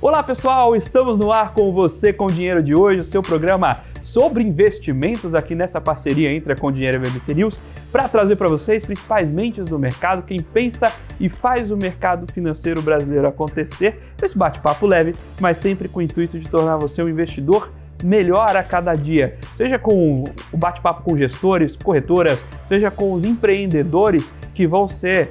Olá pessoal, estamos no ar com você com o Dinheiro de Hoje, o seu programa sobre investimentos aqui nessa parceria entre a Com Dinheiro e a BBC News, para trazer para vocês principais mentes do mercado, quem pensa e faz o mercado financeiro brasileiro acontecer. Esse bate-papo leve, mas sempre com o intuito de tornar você um investidor melhor a cada dia, seja com o bate-papo com gestores, corretoras, seja com os empreendedores que vão ser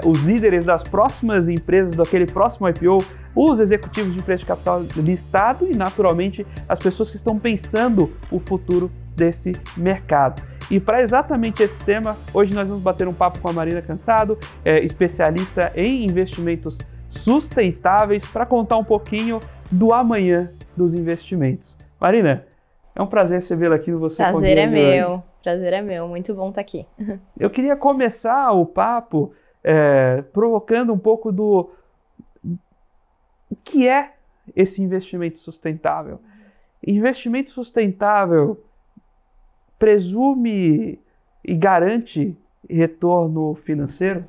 os líderes das próximas empresas, daquele próximo IPO, os executivos de empresas de capital listado e, naturalmente, as pessoas que estão pensando o futuro desse mercado. E para exatamente esse tema, hoje nós vamos bater um papo com a Marina Cansado, especialista em investimentos sustentáveis, para contar um pouquinho do amanhã dos investimentos. Marina, é um prazer recebê-la aqui no Você com Dinheiro. Prazer é meu, muito bom estar aqui. Eu queria começar o papo provocando um pouco do o que é esse investimento sustentável. Investimento sustentável presume e garante retorno financeiro?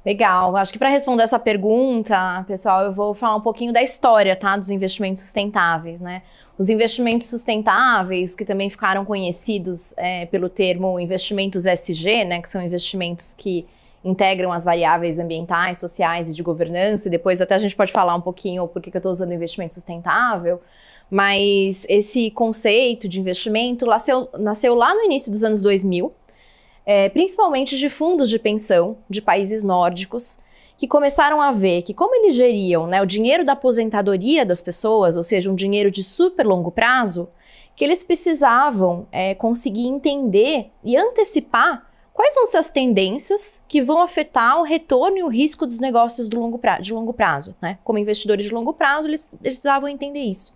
Legal, acho que para responder essa pergunta, pessoal, eu vou falar um pouquinho da história, tá, dos investimentos sustentáveis, né? Os investimentos sustentáveis, que também ficaram conhecidos pelo termo investimentos ESG, né, que são investimentos que integram as variáveis ambientais, sociais e de governança, e depois até a gente pode falar um pouquinho por que eu estou usando investimento sustentável, mas esse conceito de investimento nasceu lá no início dos anos 2000, principalmente de fundos de pensão de países nórdicos, que começaram a ver que como eles geriam, né, o dinheiro da aposentadoria das pessoas, ou seja, um dinheiro de super longo prazo, que eles precisavam conseguir entender e antecipar quais vão ser as tendências que vão afetar o retorno e o risco dos negócios de longo prazo, né? Como investidores de longo prazo, eles precisavam entender isso.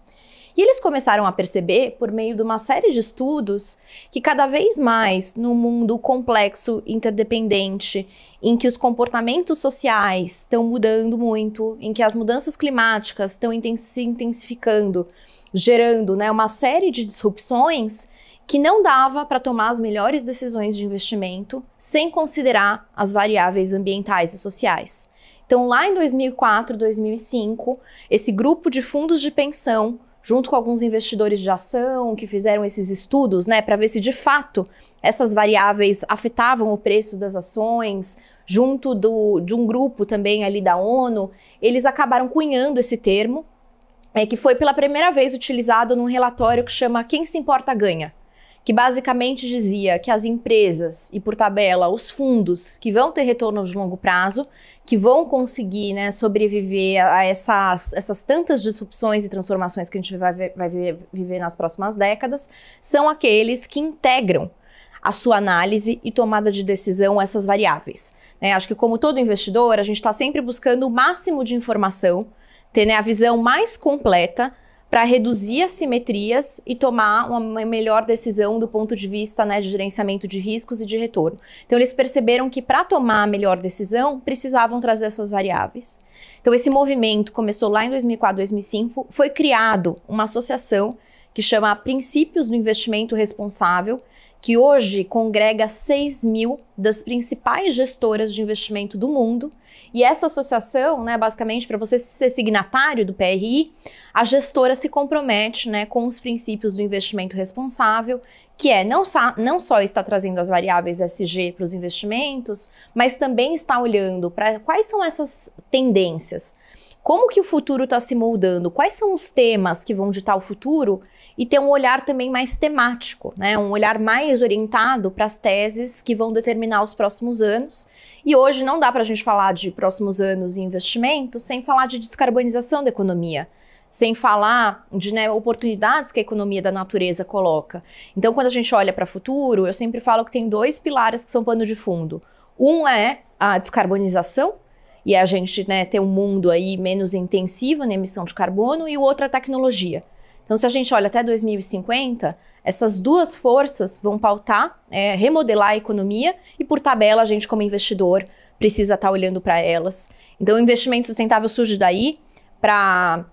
E eles começaram a perceber, por meio de uma série de estudos, que cada vez mais no mundo complexo, interdependente, em que os comportamentos sociais estão mudando muito, em que as mudanças climáticas estão se intensificando, gerando, né, uma série de disrupções, que não dava para tomar as melhores decisões de investimento sem considerar as variáveis ambientais e sociais. Então, lá em 2004, 2005, esse grupo de fundos de pensão, junto com alguns investidores de ação que fizeram esses estudos, né, para ver se de fato essas variáveis afetavam o preço das ações, junto de um grupo também ali da ONU, eles acabaram cunhando esse termo, que foi pela primeira vez utilizado num relatório que chama Quem se importa ganha, que basicamente dizia que as empresas e, por tabela, os fundos que vão ter retorno de longo prazo, que vão conseguir, né, sobreviver a essas tantas disrupções e transformações que a gente vai viver nas próximas décadas, são aqueles que integram a sua análise e tomada de decisão essas variáveis. Acho que, como todo investidor, a gente está sempre buscando o máximo de informação, ter, né, a visão mais completa, para reduzir assimetrias e tomar uma melhor decisão do ponto de vista, né, de gerenciamento de riscos e de retorno. Então, eles perceberam que para tomar a melhor decisão, precisavam trazer essas variáveis. Então, esse movimento começou lá em 2004, 2005, foi criado uma associação que chama Princípios do Investimento Responsável, que hoje congrega 6.000 das principais gestoras de investimento do mundo. E essa associação, né, basicamente, para você ser signatário do PRI, a gestora se compromete, né, com os princípios do investimento responsável, que não só está trazendo as variáveis ESG para os investimentos, mas também está olhando para quais são essas tendências, como que o futuro está se moldando, quais são os temas que vão ditar o futuro, e ter um olhar também mais temático, né? Um olhar mais orientado para as teses que vão determinar os próximos anos. E hoje não dá para a gente falar de próximos anos e investimentos sem falar de descarbonização da economia, sem falar de, né, oportunidades que a economia da natureza coloca. Então, quando a gente olha para o futuro, eu sempre falo que tem dois pilares que são pano de fundo. Um é a descarbonização, e a gente, né, ter um mundo aí menos intensivo na emissão de carbono, e o outro é a tecnologia. Então, se a gente olha até 2050, essas duas forças vão pautar, remodelar a economia e, por tabela, a gente, como investidor, precisa estar olhando para elas. Então, o investimento sustentável surge daí para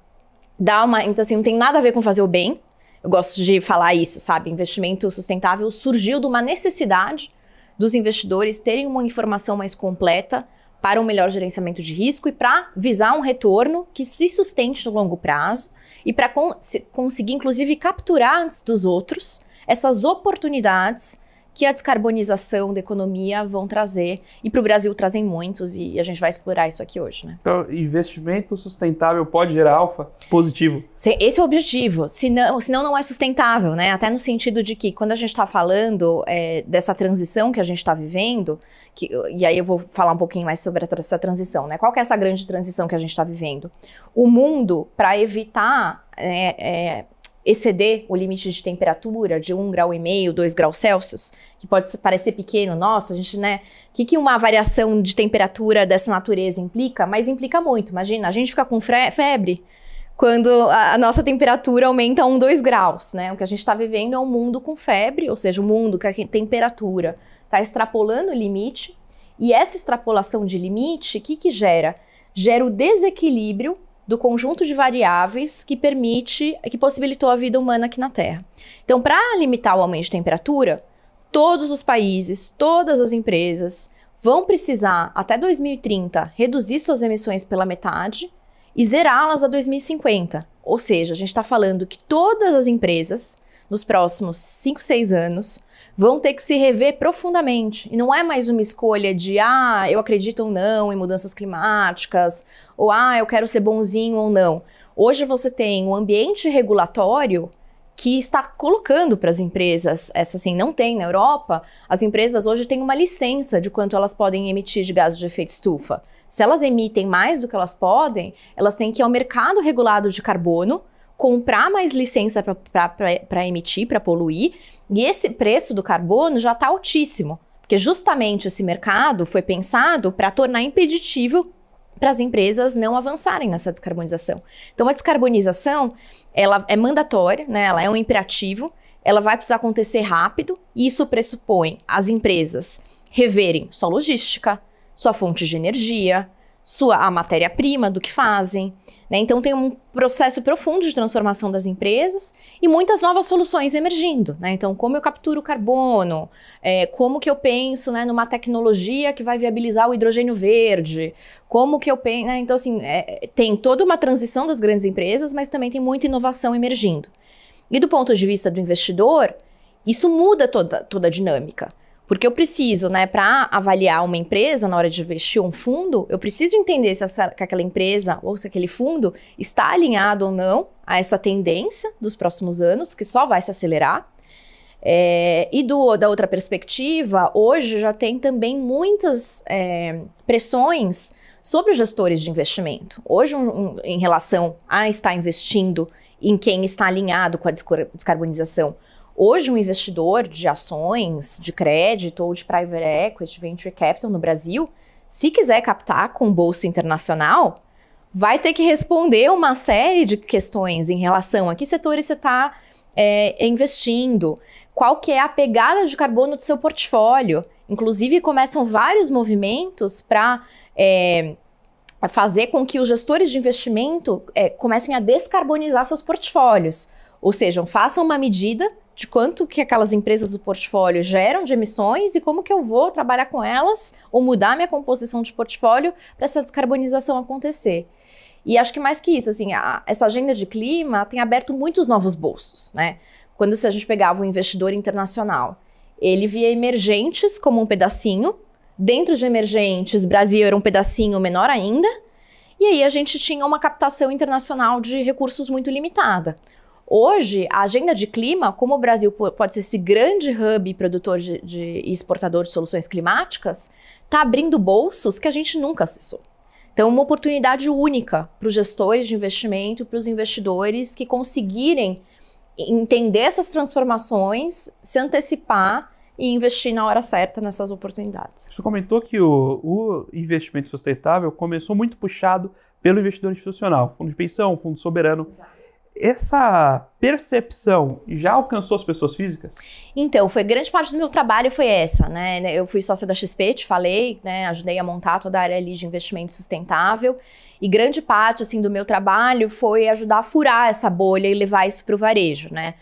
dar uma... Então, assim, não tem nada a ver com fazer o bem. Eu gosto de falar isso, sabe? Investimento sustentável surgiu de uma necessidade dos investidores terem uma informação mais completa para um melhor gerenciamento de risco e para visar um retorno que se sustente no longo prazo e para conseguir, inclusive, capturar antes dos outros essas oportunidades que a descarbonização da economia vão trazer, e para o Brasil trazem muitos, e a gente vai explorar isso aqui hoje, né? Então, investimento sustentável pode gerar alfa positivo? Esse é o objetivo, senão não é sustentável, né? Até no sentido de que quando a gente está falando dessa transição que a gente está vivendo, e aí eu vou falar um pouquinho mais sobre essa transição, né? Qual que é essa grande transição que a gente está vivendo? O mundo, para evitar exceder o limite de temperatura de 1,5 grau, 2 graus Celsius, que pode parecer pequeno, nossa, a gente, né? O que uma variação de temperatura dessa natureza implica? Mas implica muito. Imagina, a gente fica com febre quando a nossa temperatura aumenta 1, 2 graus, né? O que a gente está vivendo é um mundo com febre, ou seja, um mundo que a temperatura está extrapolando o limite, e essa extrapolação de limite, o que gera? Gera o desequilíbrio do conjunto de variáveis que possibilitou a vida humana aqui na Terra. Então, para limitar o aumento de temperatura, todos os países, todas as empresas vão precisar, até 2030, reduzir suas emissões pela metade e zerá-las a 2050. Ou seja, a gente está falando que todas as empresas, nos próximos 5, 6 anos, vão ter que se rever profundamente. E não é mais uma escolha de, eu acredito ou não em mudanças climáticas, ou, eu quero ser bonzinho ou não. Hoje você tem um ambiente regulatório que está colocando para as empresas, não tem na Europa, as empresas hoje têm uma licença de quanto elas podem emitir de gases de efeito estufa. Se elas emitem mais do que elas podem, elas têm que ir ao mercado regulado de carbono, comprar mais licença para emitir, para poluir, e esse preço do carbono já está altíssimo, porque justamente esse mercado foi pensado para tornar impeditivo para as empresas não avançarem nessa descarbonização. Então, a descarbonização, ela é mandatória, né? Ela é um imperativo, ela vai precisar acontecer rápido, e isso pressupõe as empresas reverem sua logística, sua fonte de energia, a matéria-prima do que fazem, né? Então tem um processo profundo de transformação das empresas e muitas novas soluções emergindo, né? Então, como eu capturo o carbono, como que eu penso, né, numa tecnologia que vai viabilizar o hidrogênio verde, como que eu penso, né? Então, assim, tem toda uma transição das grandes empresas, mas também tem muita inovação emergindo. E do ponto de vista do investidor, isso muda toda a dinâmica. Porque eu preciso, né, para avaliar uma empresa na hora de investir um fundo, eu preciso entender se aquela empresa ou se aquele fundo está alinhado ou não a essa tendência dos próximos anos, que só vai se acelerar. E da outra perspectiva, hoje já tem também muitas pressões sobre os gestores de investimento. Hoje, em relação a estar investindo em quem está alinhado com a descarbonização, hoje, um investidor de ações, de crédito ou de private equity, venture capital no Brasil, se quiser captar com bolsa internacional, vai ter que responder uma série de questões em relação a que setores você está investindo, qual que é a pegada de carbono do seu portfólio. Inclusive, começam vários movimentos para fazer com que os gestores de investimento comecem a descarbonizar seus portfólios. Ou seja, façam uma medida de quanto que aquelas empresas do portfólio geram de emissões e como que eu vou trabalhar com elas ou mudar minha composição de portfólio para essa descarbonização acontecer. E acho que mais que isso, assim, essa agenda de clima tem aberto muitos novos bolsos, né? Se a gente pegava um investidor internacional, ele via emergentes como um pedacinho, dentro de emergentes, Brasil era um pedacinho menor ainda, e aí a gente tinha uma captação internacional de recursos muito limitada. Hoje, a agenda de clima, como o Brasil pode ser esse grande hub produtor e exportador de soluções climáticas, está abrindo bolsos que a gente nunca acessou. Então, uma oportunidade única para os gestores de investimento, para os investidores que conseguirem entender essas transformações, se antecipar e investir na hora certa nessas oportunidades. Você comentou que o investimento sustentável começou muito puxado pelo investidor institucional, fundo de pensão, fundo soberano. Exato. Essa percepção já alcançou as pessoas físicas? Então, grande parte do meu trabalho foi essa, né? Eu fui sócia da XP, te falei, né? Ajudei a montar toda a área ali de investimento sustentável. E grande parte, assim, do meu trabalho foi ajudar a furar essa bolha e levar isso para o varejo, né?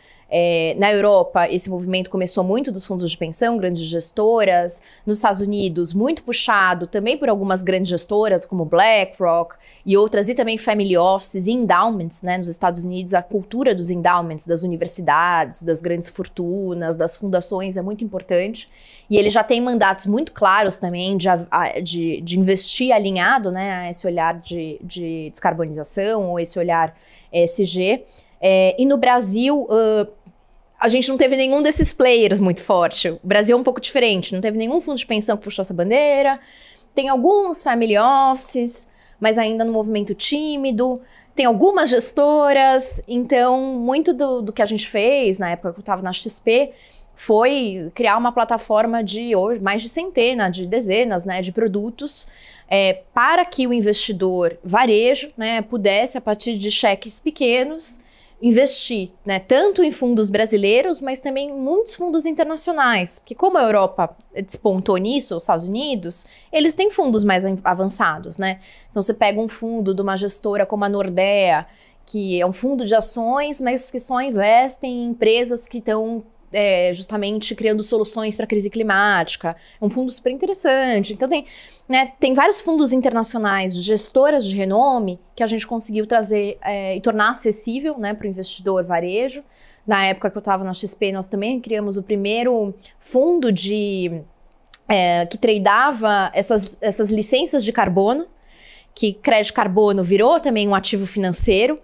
Na Europa, esse movimento começou muito dos fundos de pensão, grandes gestoras. Nos Estados Unidos, muito puxado também por algumas grandes gestoras, como BlackRock e outras, e também family offices e endowments, né? Nos Estados Unidos, a cultura dos endowments, das universidades, das grandes fortunas, das fundações é muito importante. E ele já tem mandatos muito claros também de investir alinhado, né, a esse olhar de descarbonização ou esse olhar ESG. E no Brasil, a gente não teve nenhum desses players muito forte. O Brasil é um pouco diferente, não teve nenhum fundo de pensão que puxou essa bandeira. Tem alguns family offices, mas ainda no movimento tímido. Tem algumas gestoras. Então, muito do que a gente fez na época que eu estava na XP foi criar uma plataforma de mais de centenas, de dezenas, né, de produtos para que o investidor varejo, né, pudesse, a partir de cheques pequenos, investir, né, tanto em fundos brasileiros, mas também em muitos fundos internacionais. Porque como a Europa despontou nisso, os Estados Unidos, eles têm fundos mais avançados, né? Então você pega um fundo de uma gestora como a Nordea, que é um fundo de ações, mas que só investem em empresas que estão justamente criando soluções para a crise climática. É um fundo super interessante. Então tem vários fundos internacionais, gestoras de renome, que a gente conseguiu trazer e tornar acessível, né, para o investidor varejo. Na época que eu estava na XP, nós também criamos o primeiro fundo que tradeava essas licenças de carbono, que crédito carbono virou também um ativo financeiro.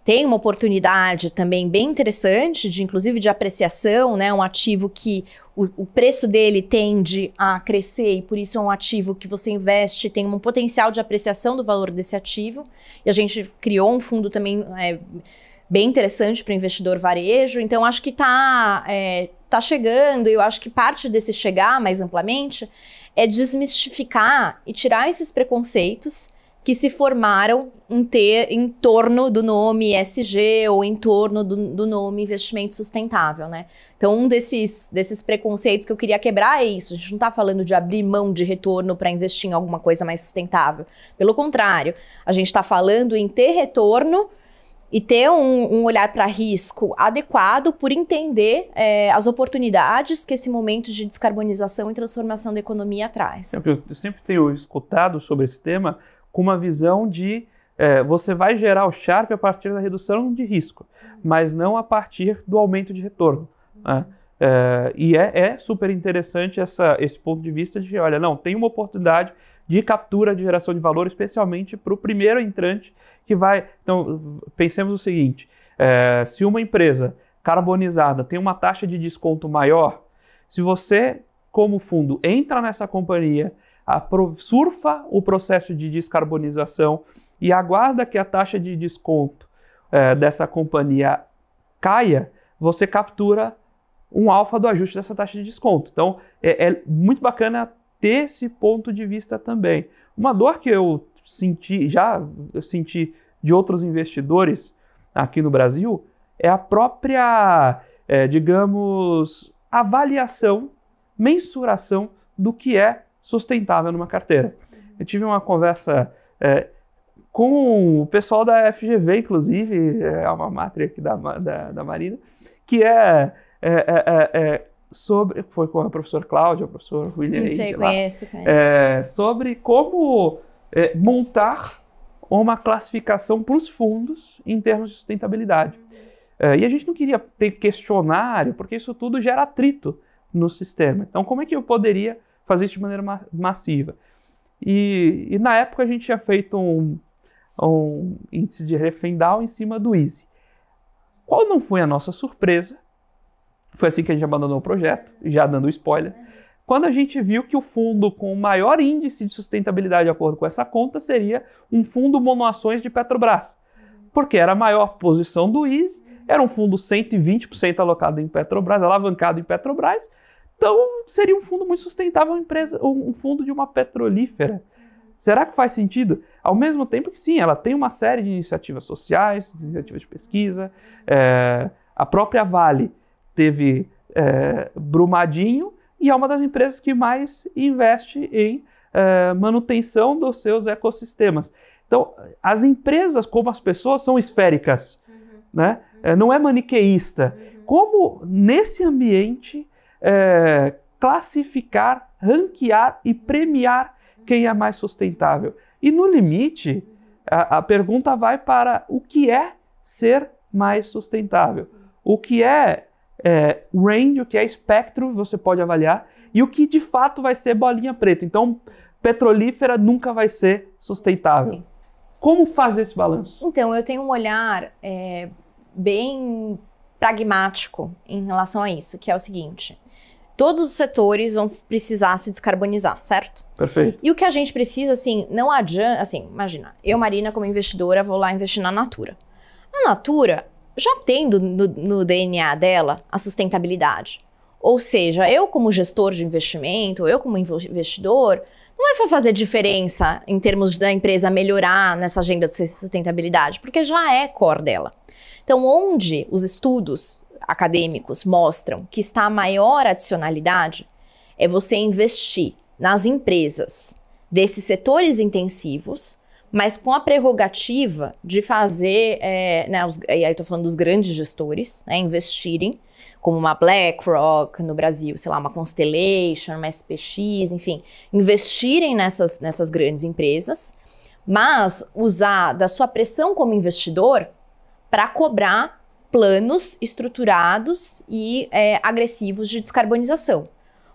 Tem uma oportunidade também bem interessante, inclusive de apreciação, né? Um ativo que o preço dele tende a crescer e por isso é um ativo que você investe, tem um potencial de apreciação do valor desse ativo. E a gente criou um fundo também bem interessante para o investidor varejo. Então, acho que tá chegando, e eu acho que parte desse chegar mais amplamente é desmistificar e tirar esses preconceitos que se formaram em torno do nome ESG ou em torno do nome investimento sustentável, né? Então, um desses preconceitos que eu queria quebrar é isso. A gente não está falando de abrir mão de retorno para investir em alguma coisa mais sustentável. Pelo contrário, a gente está falando em ter retorno e ter um olhar para risco adequado por entender as oportunidades que esse momento de descarbonização e transformação da economia traz. Eu sempre tenho escutado sobre esse tema com uma visão de você vai gerar o Sharpe a partir da redução de risco, mas não a partir do aumento de retorno. Né? E é super interessante esse ponto de vista de, olha, não, tem uma oportunidade de captura de geração de valor, especialmente para o primeiro entrante que vai... Então, pensemos o seguinte, se uma empresa carbonizada tem uma taxa de desconto maior, se você, como fundo, entra nessa companhia, surfa o processo de descarbonização e aguarda que a taxa de desconto dessa companhia caia, você captura um alfa do ajuste dessa taxa de desconto. Então, é muito bacana ter esse ponto de vista também. Uma dor que eu senti de outros investidores aqui no Brasil é a própria, digamos, avaliação, mensuração do que é sustentável numa carteira. Eu tive uma conversa com o pessoal da FGV, inclusive, é uma matéria aqui da Marina, que foi com a professora Cláudia, o professor William Não sei, conheço. Sobre como montar uma classificação para os fundos em termos de sustentabilidade. E a gente não queria ter questionário, porque isso tudo gera atrito no sistema. Então, como é que eu poderia fazer isso de maneira massiva? E na época a gente tinha feito um índice de Refendal em cima do Easy. Qual não foi a nossa surpresa? Foi assim que a gente abandonou o projeto, já dando spoiler, quando a gente viu que o fundo com o maior índice de sustentabilidade de acordo com essa conta seria um fundo monoações de Petrobras. Porque era a maior posição do Easy, era um fundo 120% alocado em Petrobras, alavancado em Petrobras. Então, seria um fundo muito sustentável, um fundo de uma petrolífera. Será que faz sentido? Ao mesmo tempo que sim, ela tem uma série de iniciativas sociais, de iniciativas de pesquisa. A própria Vale teve Brumadinho e é uma das empresas que mais investe em manutenção dos seus ecossistemas. Então, as empresas, como as pessoas, são esféricas, né? Não é maniqueísta. Como, nesse ambiente, classificar, ranquear e premiar quem é mais sustentável. E, no limite, a pergunta vai para o que é ser mais sustentável. O que é range, o que é espectro, você pode avaliar, e o que de fato vai ser bolinha preta. Então, petrolífera nunca vai ser sustentável. Como fazer esse balanço? Então, eu tenho um olhar bem pragmático em relação a isso, que é o seguinte: todos os setores vão precisar se descarbonizar, certo? Perfeito. E o que a gente precisa, assim, não adianta, assim, imagina, eu, Marina, como investidora, vou lá investir na Natura. A Natura já tem no DNA dela a sustentabilidade. Ou seja, eu como gestor de investimento, eu como investidor, não vai fazer diferença em termos da empresa melhorar nessa agenda de sustentabilidade, porque já é core dela. Então, onde os estudos acadêmicos mostram que está a maior adicionalidade é você investir nas empresas desses setores intensivos, mas com a prerrogativa de fazer, aí eu tô falando dos grandes gestores, né, investirem, como uma BlackRock no Brasil, sei lá, uma Constellation, uma SPX, enfim, investirem nessas grandes empresas, mas usar da sua pressão como investidor para cobrar planos estruturados e agressivos de descarbonização.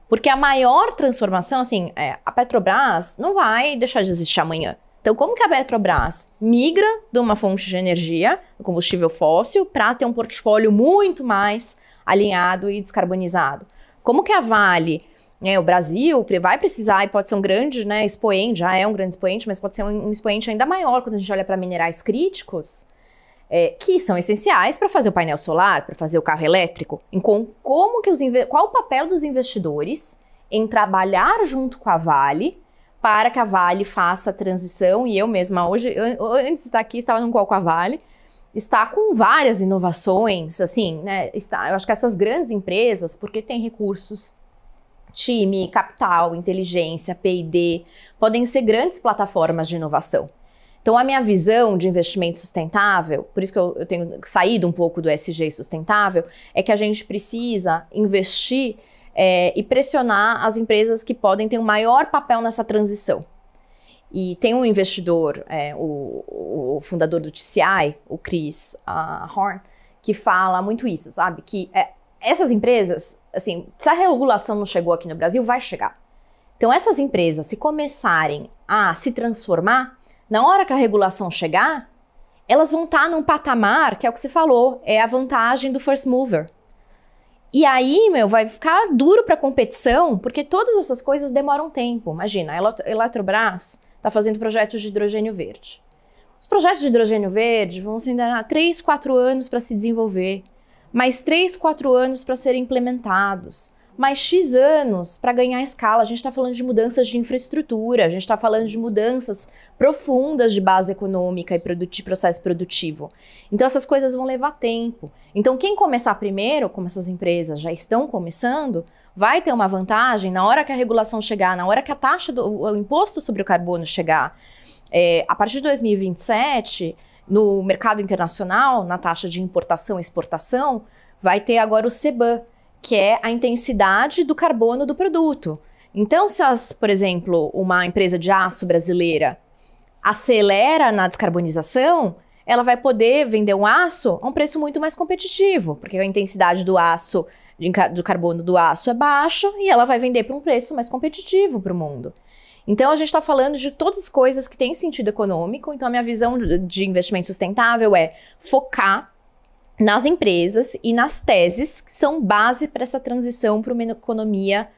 Porque a maior transformação, assim, a Petrobras não vai deixar de existir amanhã. Então, como que a Petrobras migra de uma fonte de energia, do combustível fóssil, para ter um portfólio muito mais alinhado e descarbonizado? Como que a Vale, o Brasil, vai precisar, e pode ser um grande expoente, já é um grande expoente, mas pode ser um expoente ainda maior quando a gente olha para minerais críticos, que são essenciais para fazer o painel solar, para fazer o carro elétrico. Então, qual o papel dos investidores em trabalhar junto com a Vale para que a Vale faça a transição? E eu mesma hoje, antes de estar aqui, estava num call com a Vale, está com várias inovações, assim, né? Eu acho que essas grandes empresas, porque têm recursos, time, capital, inteligência, P&D, podem ser grandes plataformas de inovação. Então, a minha visão de investimento sustentável, por isso que eu tenho saído um pouco do ESG sustentável, é que a gente precisa investir e pressionar as empresas que podem ter um maior papel nessa transição. E tem um investidor, o fundador do TCI, o Chris Horn, que fala muito isso, sabe? Que essas empresas, assim, se a regulação não chegou aqui no Brasil, vai chegar. Então, essas empresas, se começarem a se transformar, na hora que a regulação chegar, elas vão estar num patamar, que é o que você falou, é a vantagem do first mover. E aí, vai ficar duro para a competição, porque todas essas coisas demoram tempo. Imagina, a Eletrobras está fazendo projetos de hidrogênio verde. Os projetos de hidrogênio verde vão se dar 3, 4 anos para se desenvolver, mais 3, 4 anos para serem implementados, mais X anos para ganhar escala. A gente está falando de mudanças de infraestrutura, a gente está falando de mudanças profundas de base econômica e de processo produtivo. Então, essas coisas vão levar tempo. Então, quem começar primeiro, como essas empresas já estão começando, vai ter uma vantagem na hora que a regulação chegar, na hora que a taxa o imposto sobre o carbono chegar. A partir de 2027, no mercado internacional, na taxa de importação e exportação, vai ter agora o CBAM, que é a intensidade do carbono do produto. Então, se, por exemplo, uma empresa de aço brasileira acelera na descarbonização, ela vai poder vender um aço a um preço muito mais competitivo, porque a intensidade do aço, do carbono do aço é baixa e ela vai vender por um preço mais competitivo para o mundo. Então, a gente está falando de todas as coisas que têm sentido econômico. Então, a minha visão de investimento sustentável é focar nas empresas e nas teses que são base para essa transição para uma economia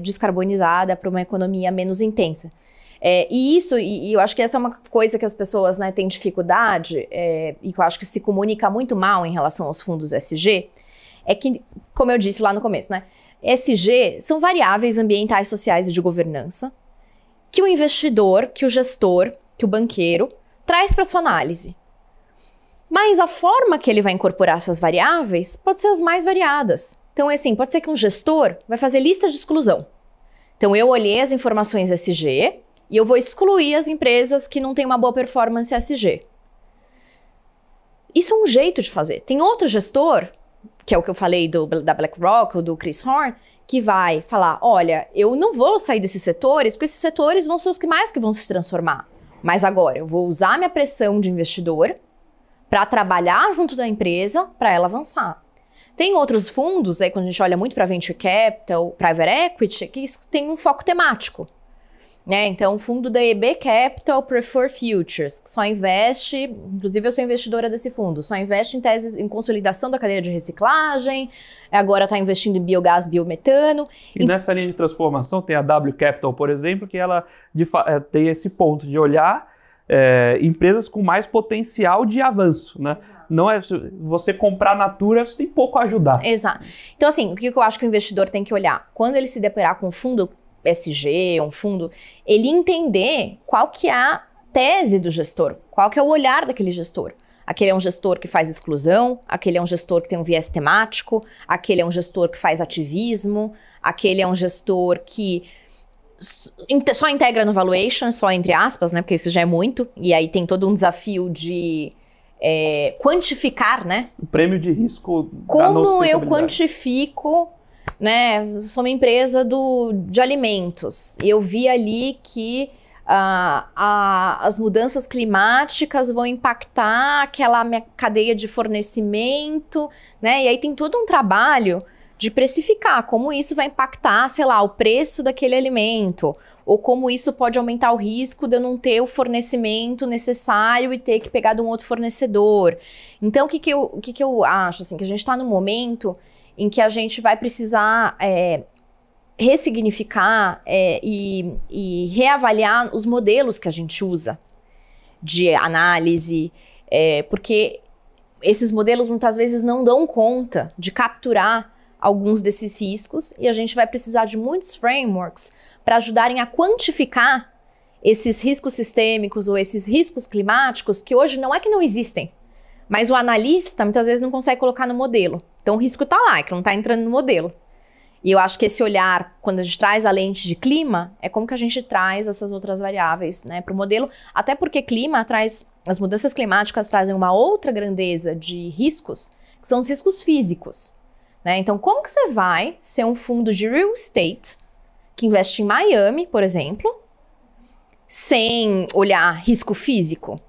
descarbonizada, para uma economia menos intensa. E eu acho que essa é uma coisa que as pessoas têm dificuldade e que eu acho que se comunica muito mal em relação aos fundos ESG, é que, como eu disse lá no começo, ESG são variáveis ambientais, sociais e de governança que o investidor, que o gestor, que o banqueiro traz para sua análise. Mas a forma que ele vai incorporar essas variáveis pode ser as mais variadas. Então, assim, pode ser que um gestor vai fazer lista de exclusão. Então, eu olhei as informações ESG e eu vou excluir as empresas que não têm uma boa performance ESG. Isso é um jeito de fazer. Tem outro gestor que é o que eu falei da BlackRock ou do Chris Horn, que vai falar, olha, eu não vou sair desses setores, porque esses setores vão ser os que mais que vão se transformar. Mas agora, eu vou usar minha pressão de investidor para trabalhar junto da empresa para ela avançar. Tem outros fundos, aí quando a gente olha muito para Venture Capital, Private Equity, que isso tem um foco temático. Né? Então, o fundo da EB Capital Prefer Futures, que só investe, inclusive eu sou investidora desse fundo, só investe em teses em consolidação da cadeia de reciclagem, agora está investindo em biogás, biometano. E nessa linha de transformação tem a W Capital, por exemplo, que ela tem esse ponto de olhar empresas com mais potencial de avanço, né? Não é você comprar Natura, você tem pouco a ajudar. Exato. Então, assim, o que eu acho que o investidor tem que olhar? Quando ele se deparar com um fundo SG, um fundo, ele entender qual que é a tese do gestor, qual que é o olhar daquele gestor. Aquele é um gestor que faz exclusão, aquele é um gestor que tem um viés temático, aquele é um gestor que faz ativismo, aquele é um gestor que só integra no valuation, só entre aspas, né? Porque isso já é muito. E aí tem todo um desafio de quantificar, né? O prêmio de risco. Como eu quantifico, né? Eu sou uma empresa de alimentos. E eu vi ali que as mudanças climáticas vão impactar aquela minha cadeia de fornecimento, né? E aí tem todo um trabalho de precificar como isso vai impactar, sei lá, o preço daquele alimento, ou como isso pode aumentar o risco de eu não ter o fornecimento necessário e ter que pegar de um outro fornecedor. Então, o que eu acho? Assim, que a gente está no momento em que a gente vai precisar ressignificar e reavaliar os modelos que a gente usa de análise, porque esses modelos muitas vezes não dão conta de capturar alguns desses riscos e a gente vai precisar de muitos frameworks para ajudarem a quantificar esses riscos sistêmicos ou esses riscos climáticos que hoje não é que não existem, mas o analista muitas vezes não consegue colocar no modelo. Então o risco está lá, é que não está entrando no modelo. E eu acho que esse olhar, quando a gente traz a lente de clima, é como que a gente traz essas outras variáveis, né, para o modelo, até porque as mudanças climáticas trazem uma outra grandeza de riscos, que são os riscos físicos. Né? Então, como que você vai ser um fundo de real estate que investe em Miami, por exemplo, sem olhar risco físico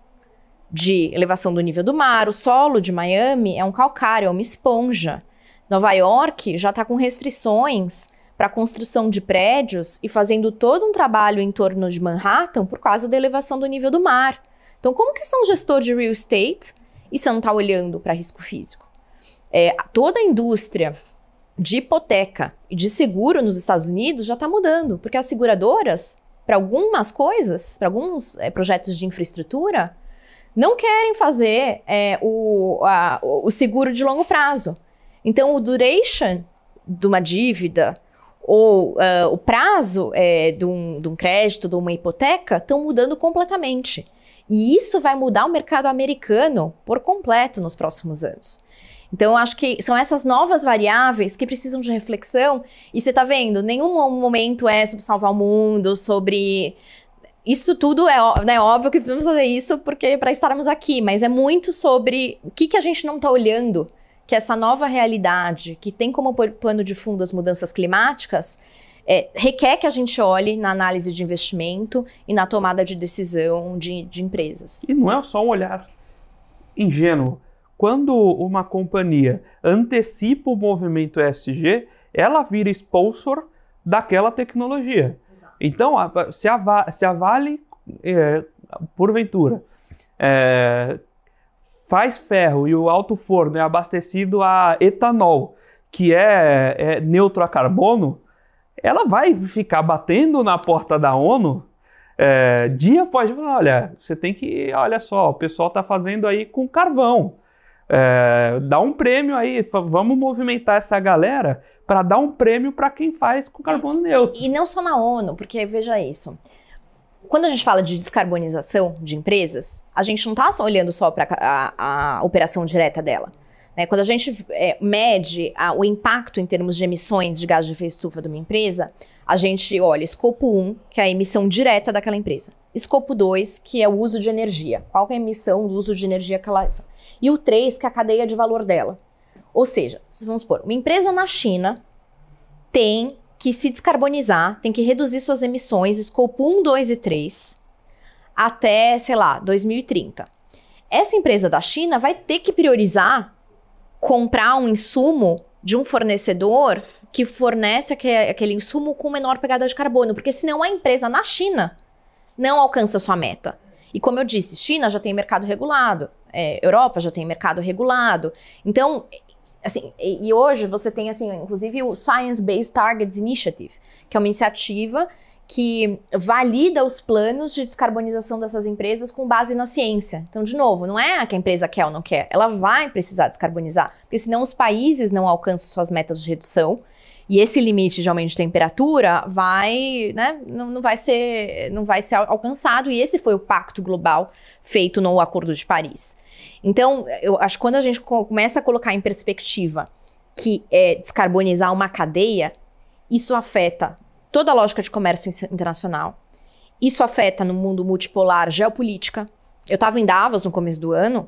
de elevação do nível do mar? O solo de Miami é um calcário, é uma esponja. Nova York já está com restrições para a construção de prédios e fazendo todo um trabalho em torno de Manhattan por causa da elevação do nível do mar. Então, como que você é um gestor de real estate e você não está olhando para risco físico? Toda a indústria de hipoteca e de seguro nos Estados Unidos já está mudando, porque as seguradoras, para algumas coisas, para alguns projetos de infraestrutura, não querem fazer o seguro de longo prazo. Então, o duration de uma dívida ou o prazo de um crédito, de uma hipoteca, estão mudando completamente. E isso vai mudar o mercado americano por completo nos próximos anos. Então, eu acho que são essas novas variáveis que precisam de reflexão. E você está vendo, nenhum momento é sobre salvar o mundo, sobre... Isso tudo né, óbvio que precisamos fazer isso para estarmos aqui, mas é muito sobre o que a gente não está olhando, que essa nova realidade, que tem como pano de fundo as mudanças climáticas, requer que a gente olhe na análise de investimento e na tomada de decisão de empresas. E não é só um olhar ingênuo. Quando uma companhia antecipa o movimento ESG, ela vira sponsor daquela tecnologia. Exato. Então, se a Vale, porventura, faz ferro e o alto forno é abastecido a etanol, que é neutro a carbono, ela vai ficar batendo na porta da ONU dia após dia. Olha, você tem que, olha só, o pessoal está fazendo aí com carvão. Dá um prêmio aí, vamos movimentar essa galera para dar um prêmio para quem faz com carbono neutro. E não só na ONU, porque veja isso. Quando a gente fala de descarbonização de empresas, a gente não está olhando só para a operação direta dela. Né? Quando a gente mede o impacto em termos de emissões de gás de efeito estufa de uma empresa, a gente olha escopo 1, que é a emissão direta daquela empresa. Escopo 2, que é o uso de energia. Qual que é a emissão do uso de energia que ela... E o 3, que é a cadeia de valor dela. Ou seja, vamos supor, uma empresa na China tem que se descarbonizar, tem que reduzir suas emissões, escopo 1, 2 e 3, até, sei lá, 2030. Essa empresa da China vai ter que priorizar comprar um insumo de um fornecedor que fornece aquele insumo com menor pegada de carbono, porque senão a empresa na China não alcança sua meta. E como eu disse, China já tem mercado regulado, Europa já tem mercado regulado. Então, assim, e hoje você tem, assim, inclusive o Science Based Targets Initiative, que é uma iniciativa que valida os planos de descarbonização dessas empresas com base na ciência. Então, de novo, não é que a empresa quer ou não quer, ela vai precisar descarbonizar, porque senão os países não alcançam suas metas de redução, e esse limite de aumento de temperatura vai, né, não vai ser alcançado, e esse foi o pacto global feito no Acordo de Paris. Então, eu acho que quando a gente começa a colocar em perspectiva que descarbonizar uma cadeia, isso afeta toda a lógica de comércio internacional. Isso afeta no mundo multipolar geopolítica. Eu estava em Davos no começo do ano,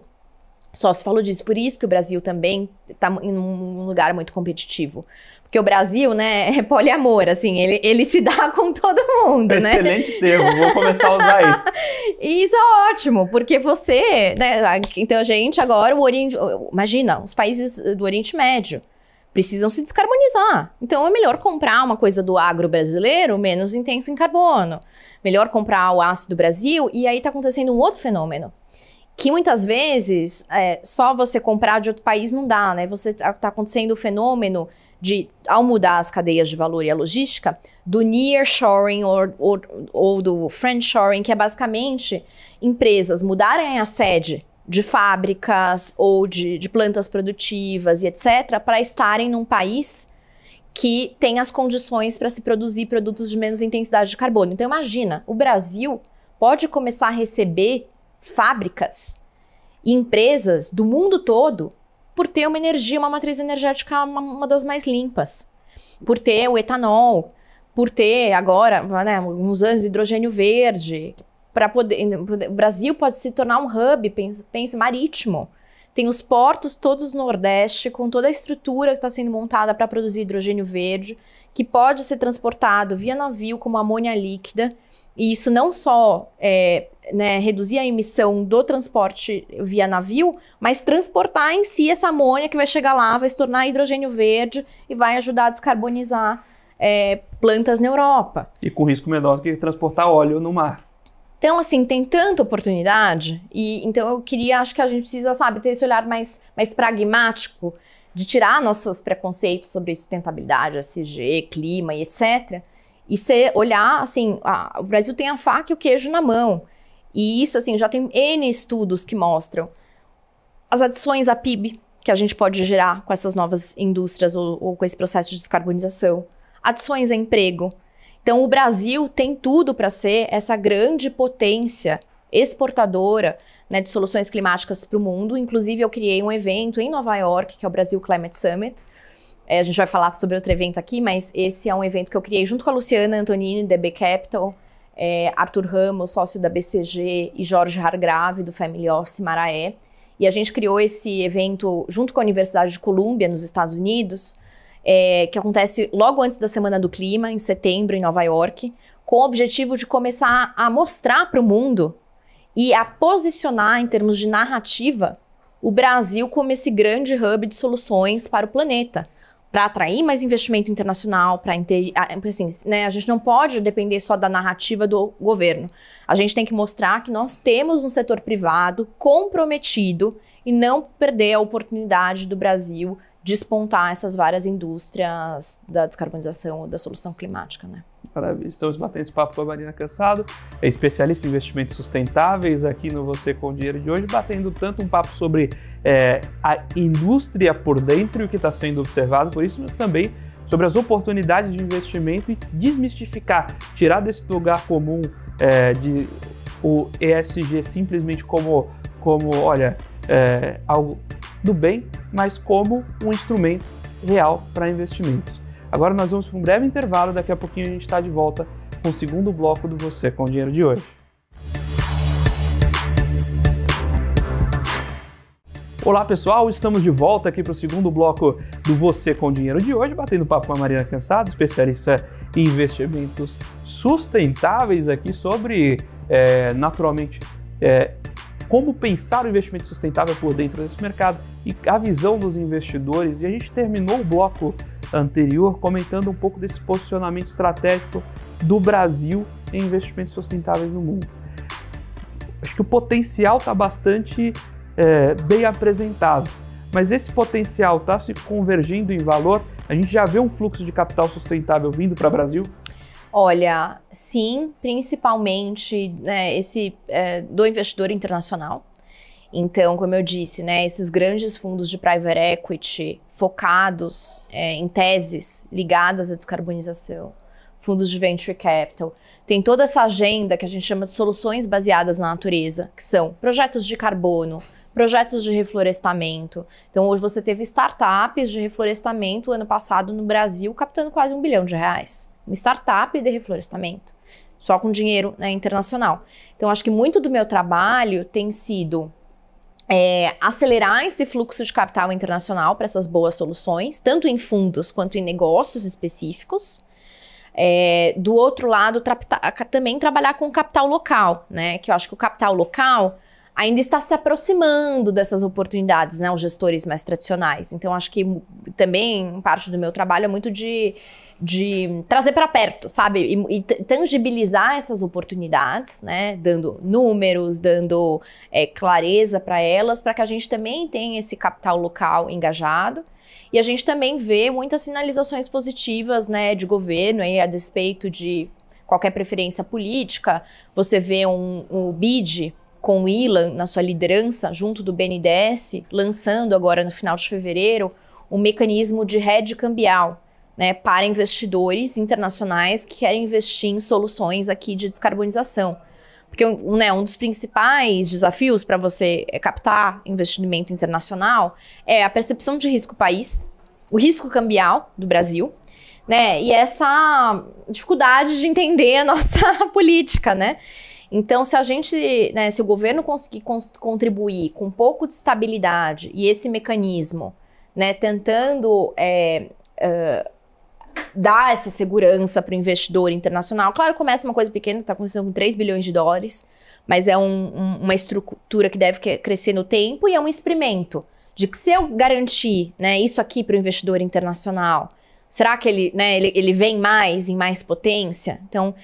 só se falou disso. Por isso que o Brasil também está em um lugar muito competitivo. Porque o Brasil, né, é poliamor, assim, ele se dá com todo mundo, né? Excelente termo, vou começar a usar isso. E isso é ótimo, porque você, né, então a gente agora, imagina, os países do Oriente Médio precisam se descarbonizar. Então é melhor comprar uma coisa do agro brasileiro menos intensa em carbono. Melhor comprar o aço do Brasil, e aí está acontecendo um outro fenômeno. Que muitas vezes, só você comprar de outro país não dá, né? Tá acontecendo o fenômeno de, ao mudar as cadeias de valor e a logística, do nearshoring ou do friendshoring, que é basicamente empresas mudarem a sede de fábricas ou de plantas produtivas e etc., para estarem num país que tem as condições para se produzir produtos de menos intensidade de carbono. Então imagina, o Brasil pode começar a receber fábricas e empresas do mundo todo por ter uma energia, uma matriz energética uma das mais limpas, por ter o etanol, por ter agora, né, uns anos, hidrogênio verde, para poder, o Brasil pode se tornar um hub, pense marítimo. Tem os portos todos no Nordeste, com toda a estrutura que está sendo montada para produzir hidrogênio verde, que pode ser transportado via navio como amônia líquida. E isso não só reduzir a emissão do transporte via navio, mas transportar em si essa amônia que vai chegar lá, vai se tornar hidrogênio verde e vai ajudar a descarbonizar plantas na Europa. E com risco menor do que transportar óleo no mar. Então, assim, tem tanta oportunidade, e então acho que a gente precisa, sabe, ter esse olhar mais pragmático, de tirar nossos preconceitos sobre sustentabilidade, ESG, clima e etc., e olhar, assim, o Brasil tem a faca e o queijo na mão, e isso, assim, já tem N estudos que mostram as adições à PIB que a gente pode gerar com essas novas indústrias ou com esse processo de descarbonização, adições a emprego. Então, o Brasil tem tudo para ser essa grande potência exportadora, né, de soluções climáticas para o mundo. Inclusive, eu criei um evento em Nova York, que é o Brasil Climate Summit. A gente vai falar sobre outro evento aqui, mas esse é um evento que eu criei junto com a Luciana Antonini, da B Capital, Arthur Ramos, sócio da BCG, e Jorge Hargrave, do Family Office Maraé. E a gente criou esse evento junto com a Universidade de Columbia, nos Estados Unidos, que acontece logo antes da Semana do Clima, em setembro, em Nova York, com o objetivo de começar a mostrar para o mundo e a posicionar, em termos de narrativa, o Brasil como esse grande hub de soluções para o planeta, para atrair mais investimento internacional, assim, né, a gente não pode depender só da narrativa do governo. A gente tem que mostrar que nós temos um setor privado comprometido e não perder a oportunidade do Brasil despontar essas várias indústrias da descarbonização ou da solução climática, né? Maravilha. Estamos batendo esse papo com a Marina Cansado, é especialista em investimentos sustentáveis aqui no Você com Dinheiro de hoje, batendo tanto um papo sobre a indústria por dentro e o que está sendo observado por isso, mas também sobre as oportunidades de investimento e desmistificar, tirar desse lugar comum de o ESG simplesmente como olha, algo do bem, mas como um instrumento real para investimentos. Agora nós vamos para um breve intervalo, daqui a pouquinho a gente está de volta com o segundo bloco do Você com Dinheiro de hoje. Olá pessoal, estamos de volta aqui para o segundo bloco do Você com Dinheiro de hoje, batendo papo com a Marina Cansado, especialista em investimentos sustentáveis aqui sobre, naturalmente, como pensar o investimento sustentável por dentro desse mercado e a visão dos investidores. E a gente terminou o bloco anterior comentando um pouco desse posicionamento estratégico do Brasil em investimentos sustentáveis no mundo. Acho que o potencial está bastante bem apresentado, mas esse potencial está se convergindo em valor? A gente já vê um fluxo de capital sustentável vindo para o Brasil? Olha, sim, principalmente do investidor internacional. Então, como eu disse, esses grandes fundos de private equity focados em teses ligadas à descarbonização, fundos de venture capital, tem toda essa agenda que a gente chama de soluções baseadas na natureza, que são projetos de carbono, projetos de reflorestamento. Então, hoje você teve startups de reflorestamento ano passado no Brasil captando quase R$1 bilhão. Uma startup de reflorestamento, só com dinheiro internacional. Então, acho que muito do meu trabalho tem sido acelerar esse fluxo de capital internacional para essas boas soluções, tanto em fundos quanto em negócios específicos. Do outro lado, também trabalhar com o capital local, que eu acho que o capital local ainda está se aproximando dessas oportunidades, os gestores mais tradicionais. Então, acho que também parte do meu trabalho é muito de trazer para perto, sabe? E tangibilizar essas oportunidades, dando números, dando clareza para elas, para que a gente também tenha esse capital local engajado. E a gente também vê muitas sinalizações positivas, de governo, a despeito de qualquer preferência política. Você vê o BID com o Ilan na sua liderança, junto do BNDES, lançando agora no final de fevereiro um mecanismo de hedge cambial, para investidores internacionais que querem investir em soluções aqui de descarbonização. Porque um dos principais desafios para você captar investimento internacional é a percepção de risco país, o risco cambial do Brasil, e essa dificuldade de entender a nossa política, Então, se a gente, se o governo conseguir contribuir com um pouco de estabilidade e esse mecanismo, tentando dar essa segurança para o investidor internacional, claro, começa uma coisa pequena, está começando com $3 bilhões, mas é uma estrutura que deve crescer no tempo e é um experimento de que se eu garantir isso aqui para o investidor internacional, será que ele vem em mais potência? Então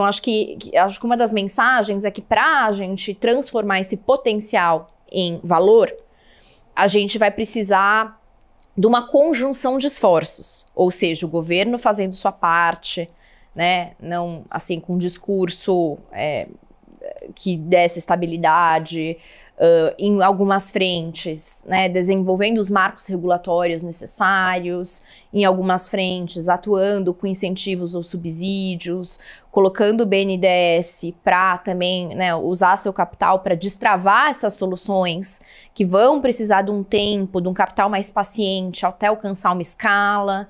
acho que uma das mensagens é que para a gente transformar esse potencial em valor, a gente vai precisar de uma conjunção de esforços. Ou seja, o governo fazendo sua parte, não assim com um discurso que desse estabilidade em algumas frentes, desenvolvendo os marcos regulatórios necessários, em algumas frentes, atuando com incentivos ou subsídios, colocando o BNDES para também usar seu capital para destravar essas soluções que vão precisar de um tempo, de um capital mais paciente até alcançar uma escala.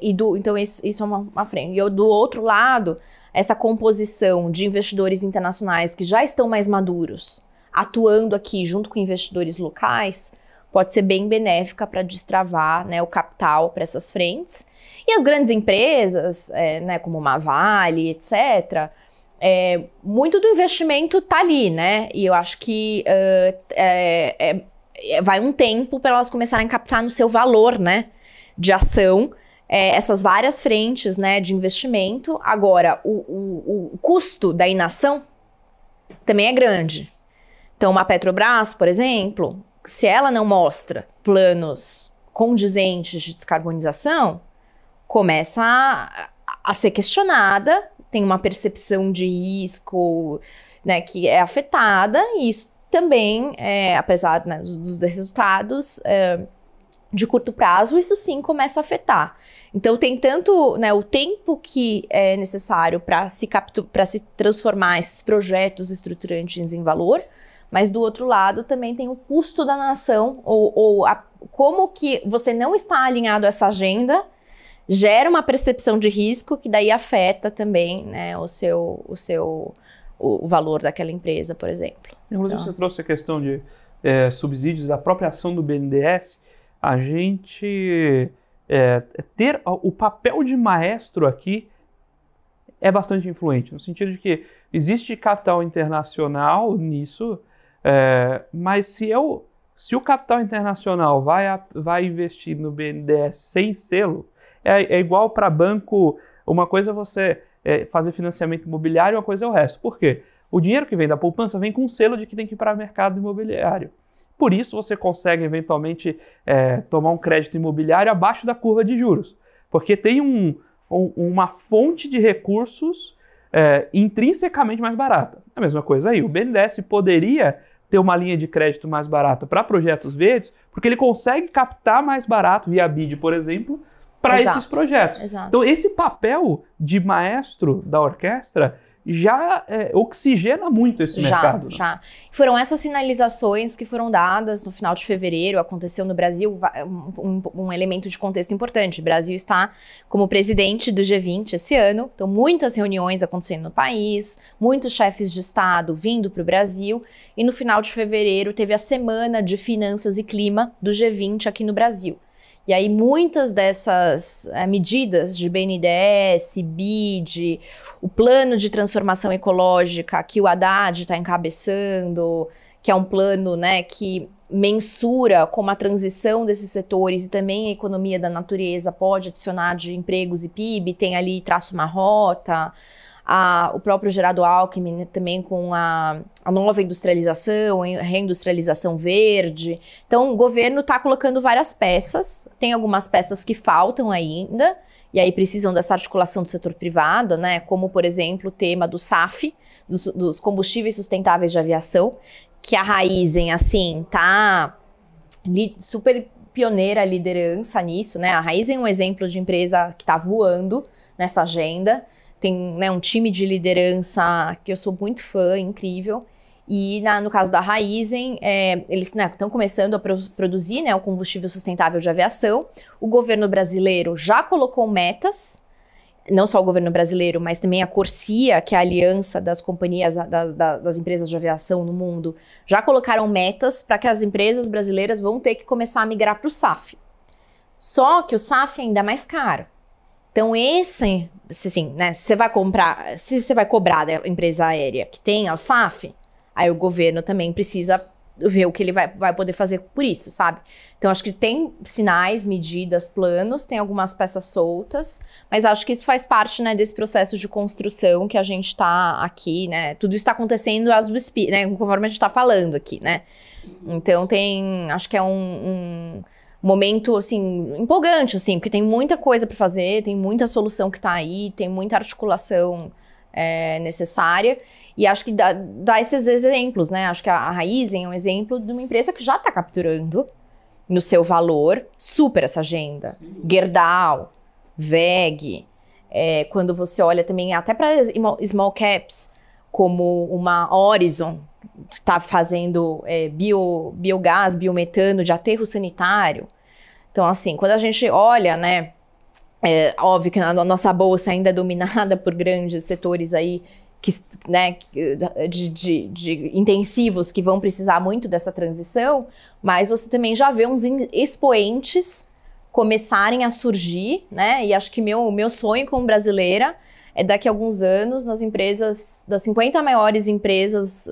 Então, isso é uma frente. E do outro lado, essa composição de investidores internacionais que já estão mais maduros, atuando aqui junto com investidores locais, pode ser bem benéfica para destravar o capital para essas frentes. E as grandes empresas, como uma Vale, etc., muito do investimento está ali, E eu acho que vai um tempo para elas começarem a captar no seu valor, de ação, essas várias frentes, de investimento. Agora, o custo da inação também é grande. Então, uma Petrobras, por exemplo, se ela não mostra planos condizentes de descarbonização, começa a ser questionada, tem uma percepção de risco, que é afetada, e isso também, apesar dos resultados de curto prazo, isso sim começa a afetar. Então, tem tanto o tempo que é necessário para se transformar esses projetos estruturantes em valor, mas do outro lado também tem o custo da nação, como que você não está alinhado a essa agenda, gera uma percepção de risco que daí afeta também o valor daquela empresa, por exemplo. Inclusive, você trouxe a questão subsídios da própria ação do BNDES, a gente ter o papel de maestro aqui é bastante influente, no sentido de que existe capital internacional nisso, mas se o capital internacional vai investir no BNDES sem selo, é igual para banco, uma coisa é você fazer financiamento imobiliário, uma coisa é o resto. Por quê? O dinheiro que vem da poupança vem com um selo de que tem que ir para o mercado imobiliário. Por isso você consegue eventualmente tomar um crédito imobiliário abaixo da curva de juros, porque tem uma fonte de recursos intrinsecamente mais barata. A mesma coisa aí, o BNDES poderia ter uma linha de crédito mais barata para projetos verdes, porque ele consegue captar mais barato, via BID, por exemplo, para esses projetos. Exato. Então, esse papel de maestro da orquestra já oxigena muito esse mercado. Já. Foram essas sinalizações que foram dadas no final de fevereiro, aconteceu no Brasil, um elemento de contexto importante. O Brasil está como presidente do G20 esse ano, então muitas reuniões acontecendo no país, muitos chefes de Estado vindo para o Brasil, e no final de fevereiro teve a Semana de Finanças e Clima do G20 aqui no Brasil. E aí muitas dessas medidas de BNDES, BID, o plano de transformação ecológica que o Haddad está encabeçando, que é um plano, né, que mensura como a transição desses setores e também a economia da natureza pode adicionar de empregos e PIB, tem ali traço uma rota. O próprio Geraldo Alckmin também com a nova industrialização, a reindustrialização verde. Então, o governo está colocando várias peças, tem algumas peças que faltam ainda, e aí precisam dessa articulação do setor privado, né? Como, por exemplo, o tema do SAF, dos combustíveis sustentáveis de aviação, que a Raízen, assim, tá super pioneira, liderança nisso, né? A Raízen é um exemplo de empresa que está voando nessa agenda. Tem, né, um time de liderança que eu sou muito fã, incrível. E no caso da Raízen, eles estão começando a produzir, né, o combustível sustentável de aviação. O governo brasileiro já colocou metas, não só o governo brasileiro, mas também a Corsia, que é a aliança das companhias, das empresas de aviação no mundo, já colocaram metas para que as empresas brasileiras vão ter que começar a migrar para o SAF. Só que o SAF é ainda mais caro. Então, assim, né, se você vai cobrar da empresa aérea que tem ao SAF, aí o governo também precisa ver o que ele vai poder fazer por isso, sabe? Então, acho que tem sinais, medidas, planos, tem algumas peças soltas, mas acho que isso faz parte, né, desse processo de construção que a gente tá aqui, né? Tudo isso está acontecendo as we speak, né, conforme a gente tá falando aqui, né? Então, acho que é um momento, assim, empolgante, assim, porque tem muita coisa para fazer, tem muita solução que tá aí, tem muita articulação necessária, e acho que dá esses exemplos, né? Acho que a Raízen é um exemplo de uma empresa que já está capturando no seu valor super essa agenda. Gerdau, WEG, quando você olha também até para small caps, como uma Horizon, que está fazendo biogás, biometano de aterro sanitário. Então, assim, quando a gente olha, né, óbvio que a nossa bolsa ainda é dominada por grandes setores aí, né, de intensivos que vão precisar muito dessa transição, mas você também já vê uns expoentes começarem a surgir, né, e acho que meu sonho como brasileira é daqui a alguns anos, nas empresas, das 50 maiores empresas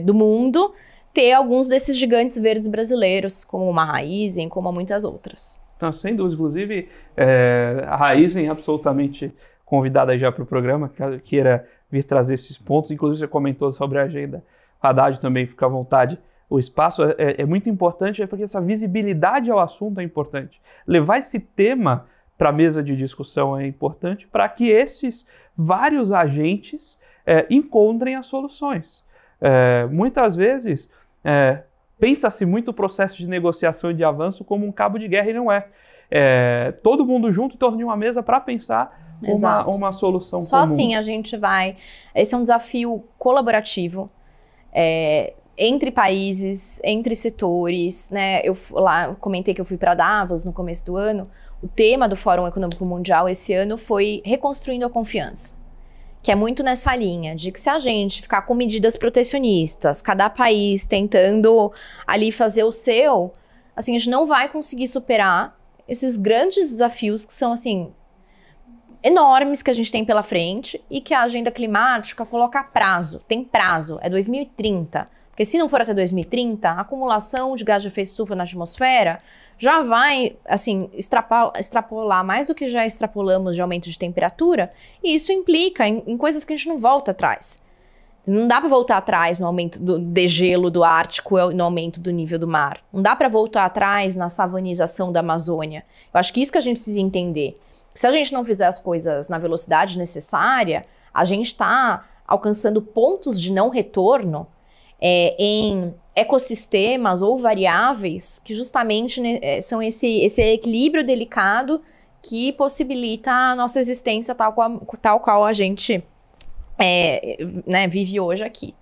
do mundo, ter alguns desses gigantes verdes brasileiros, como uma Raízen, como muitas outras. Então, sem dúvida, inclusive, a Raízen é absolutamente convidada já para o programa, que queira vir trazer esses pontos. Inclusive, você comentou sobre a agenda. Haddad também, fica à vontade. O espaço é muito importante, porque essa visibilidade ao assunto é importante. Levar esse tema para a mesa de discussão é importante para que esses vários agentes encontrem as soluções. Muitas vezes, pensa-se muito o processo de negociação e de avanço como um cabo de guerra, e não é. Todo mundo junto em torno de uma mesa para pensar uma solução Só comum. assim a gente vai... Esse é um desafio colaborativo, entre países, entre setores, né? Eu comentei que eu fui para Davos no começo do ano. O tema do Fórum Econômico Mundial esse ano foi Reconstruindo a Confiança. que é muito nessa linha de que se a gente ficar com medidas protecionistas, cada país tentando ali fazer o seu, assim, a gente não vai conseguir superar esses grandes desafios que são, assim, enormes que a gente tem pela frente e que a agenda climática coloca prazo, tem prazo, é 2030. Porque se não for até 2030, a acumulação de gás de efeito estufa na atmosfera já vai, assim, extrapolar mais do que já extrapolamos de aumento de temperatura, e isso implica em coisas que a gente não volta atrás. Não dá para voltar atrás no aumento do degelo do Ártico e no aumento do nível do mar. Não dá para voltar atrás na savanização da Amazônia. Eu acho que isso que a gente precisa entender. Se a gente não fizer as coisas na velocidade necessária, a gente está alcançando pontos de não retorno em ecossistemas ou variáveis que justamente são esse equilíbrio delicado que possibilita a nossa existência tal qual a gente vive hoje aqui.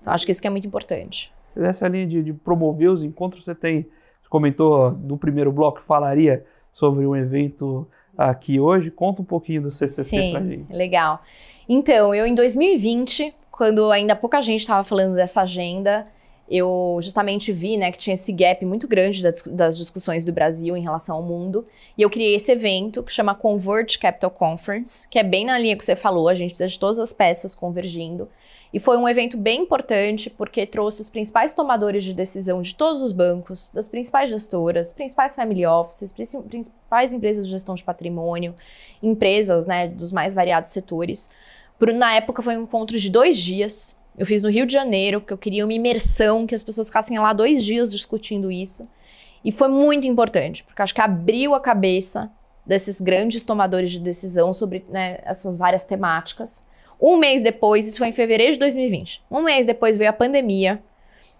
Então, acho que isso que é muito importante. Nessa linha de promover os encontros, você comentou no primeiro bloco que falaria sobre um evento aqui hoje. Conta um pouquinho do CCC pra gente. Legal. Então, eu em 2020, quando ainda pouca gente estava falando dessa agenda, eu justamente vi, né, que tinha esse gap muito grande das discussões do Brasil em relação ao mundo, e eu criei esse evento que chama Converge Capital Conference, que é bem na linha que você falou, a gente precisa de todas as peças convergindo, e foi um evento bem importante porque trouxe os principais tomadores de decisão de todos os bancos, das principais gestoras, principais family offices, principais empresas de gestão de patrimônio, empresas, né, dos mais variados setores. Na época foi um encontro de 2 dias, eu fiz no Rio de Janeiro, porque eu queria uma imersão, que as pessoas ficassem lá 2 dias discutindo isso. E foi muito importante, porque acho que abriu a cabeça desses grandes tomadores de decisão sobre, né, essas várias temáticas. Um mês depois, isso foi em fevereiro de 2020, um mês depois veio a pandemia,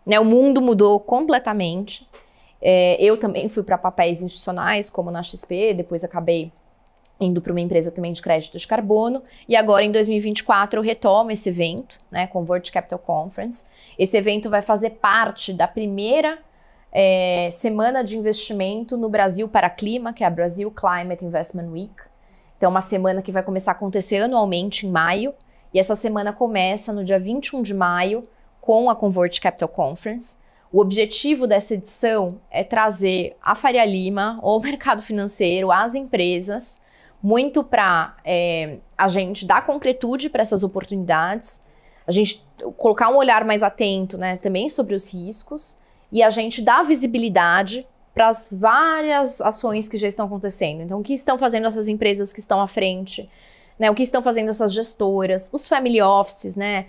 né, o mundo mudou completamente. Eu também fui para papéis institucionais, como na XP, depois acabei indo para uma empresa também de crédito de carbono, e agora em 2024 eu retomo esse evento, né, Converge Capital Conference. Esse evento vai fazer parte da primeira semana de investimento no Brasil para Clima, que é a Brazil Climate Investment Week. Então, uma semana que vai começar a acontecer anualmente em maio, e essa semana começa no dia 21 de maio com a Converge Capital Conference. O objetivo dessa edição é trazer a Faria Lima, o mercado financeiro, as empresas, muito para a gente dar concretude para essas oportunidades, a gente colocar um olhar mais atento, né, também sobre os riscos, e a gente dar visibilidade para as várias ações que já estão acontecendo. Então, o que estão fazendo essas empresas que estão à frente, né, o que estão fazendo essas gestoras, os family offices, né,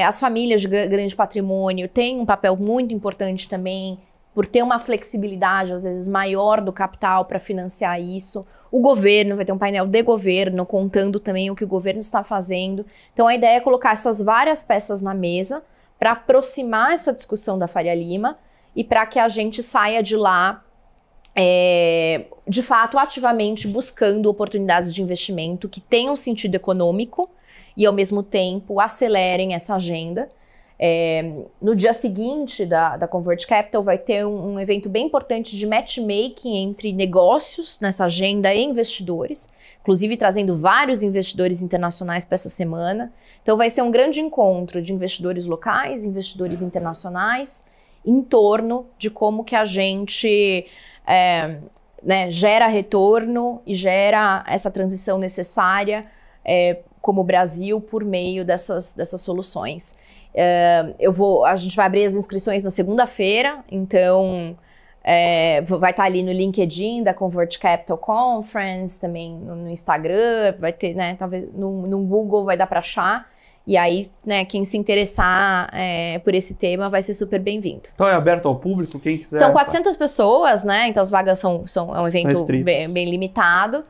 as famílias de grande patrimônio têm um papel muito importante também, por ter uma flexibilidade, às vezes, maior do capital para financiar isso. O governo vai ter um painel de governo contando também o que o governo está fazendo. Então, a ideia é colocar essas várias peças na mesa para aproximar essa discussão da Faria Lima e para que a gente saia de lá, de fato, ativamente buscando oportunidades de investimento que tenham sentido econômico e, ao mesmo tempo, acelerem essa agenda. No dia seguinte da Converge Capital vai ter um evento bem importante de matchmaking entre negócios nessa agenda e investidores, inclusive trazendo vários investidores internacionais para essa semana. Então vai ser um grande encontro de investidores locais, investidores internacionais, em torno de como que a gente gera retorno e gera essa transição necessária como Brasil por meio dessas soluções. A gente vai abrir as inscrições na segunda-feira, então vai estar ali no LinkedIn da Converge Capital Conference, também no Instagram, vai ter, né, talvez no Google vai dar para achar, e aí, né, quem se interessar por esse tema vai ser super bem-vindo. Então é aberto ao público, quem quiser? São 400 pessoas, né, então as vagas é um evento bem limitado,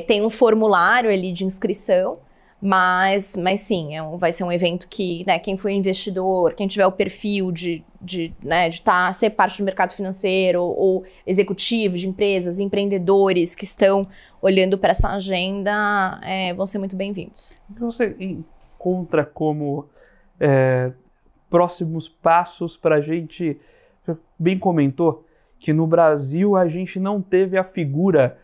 tem um formulário ali de inscrição, mas sim, vai ser um evento que, né, quem for investidor, quem tiver o perfil de ser parte do mercado financeiro ou executivo de empresas, empreendedores que estão olhando para essa agenda, vão ser muito bem-vindos. Você encontra como próximos passos para a gente, bem comentou, que no Brasil a gente não teve a figura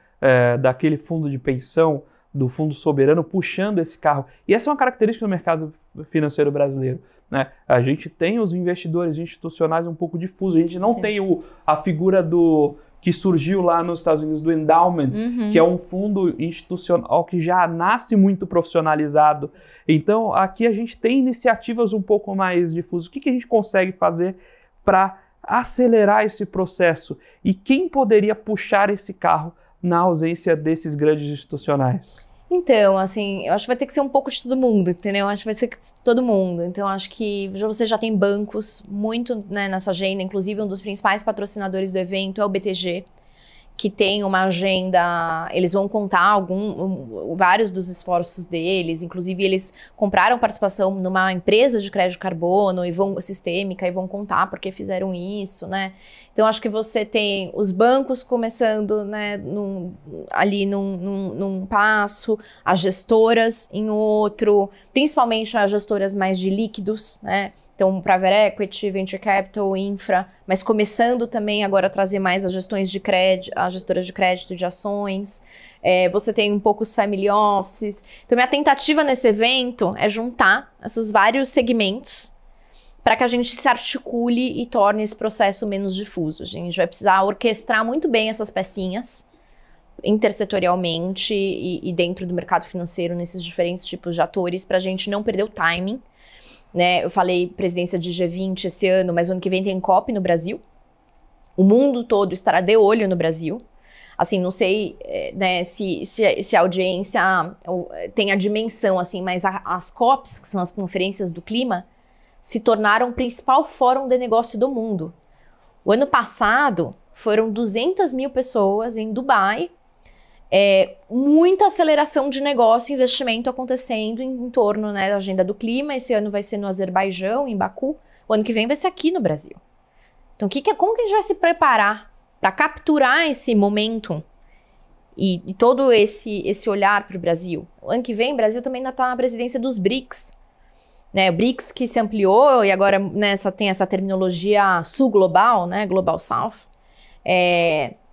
daquele fundo de pensão do fundo soberano puxando esse carro. E essa é uma característica do mercado financeiro brasileiro, né? A gente tem os investidores institucionais um pouco difusos, a gente não Sim. tem a figura que surgiu lá nos Estados Unidos do endowment, que é um fundo institucional que já nasce muito profissionalizado. Então, aqui a gente tem iniciativas um pouco mais difusas. O que a gente consegue fazer para acelerar esse processo? E quem poderia puxar esse carro na ausência desses grandes institucionais? Então, assim, eu acho que vai ter que ser um pouco de todo mundo, entendeu? Eu acho que vai ser de todo mundo. Então, eu acho que você já tem bancos muito, né, nessa agenda. Inclusive, um dos principais patrocinadores do evento é o BTG, que tem uma agenda, eles vão contar vários dos esforços deles, inclusive eles compraram participação numa empresa de crédito de carbono sistêmica e vão contar porque fizeram isso, né? Então acho que você tem os bancos começando, né, ali num passo, as gestoras em outro, principalmente as gestoras mais de líquidos, né? Então, private equity, venture capital, infra, mas começando também agora a trazer mais as gestões de crédito, as gestoras de crédito de ações. Você tem um pouco os family offices. Então, minha tentativa nesse evento é juntar esses vários segmentos para que a gente se articule e torne esse processo menos difuso. A gente vai precisar orquestrar muito bem essas pecinhas intersetorialmente e dentro do mercado financeiro, nesses diferentes tipos de atores, para a gente não perder o timing. Né, eu falei presidência de G20 esse ano, mas o ano que vem tem COP no Brasil. O mundo todo estará de olho no Brasil. Assim, não sei, né, se a audiência tem a dimensão, assim, mas as COPs, que são as conferências do clima, se tornaram o principal fórum de negócio do mundo. O ano passado foram 200 mil pessoas em Dubai, muita aceleração de negócio e investimento acontecendo em torno, né, da agenda do clima. Esse ano vai ser no Azerbaijão, em Baku. O ano que vem vai ser aqui no Brasil. Então, como que a gente vai se preparar para capturar esse momento e todo esse olhar para o Brasil? O ano que vem, o Brasil também ainda está na presidência dos BRICS. Né, BRICS que se ampliou e agora, né, tem essa terminologia sul-global, né, Global South,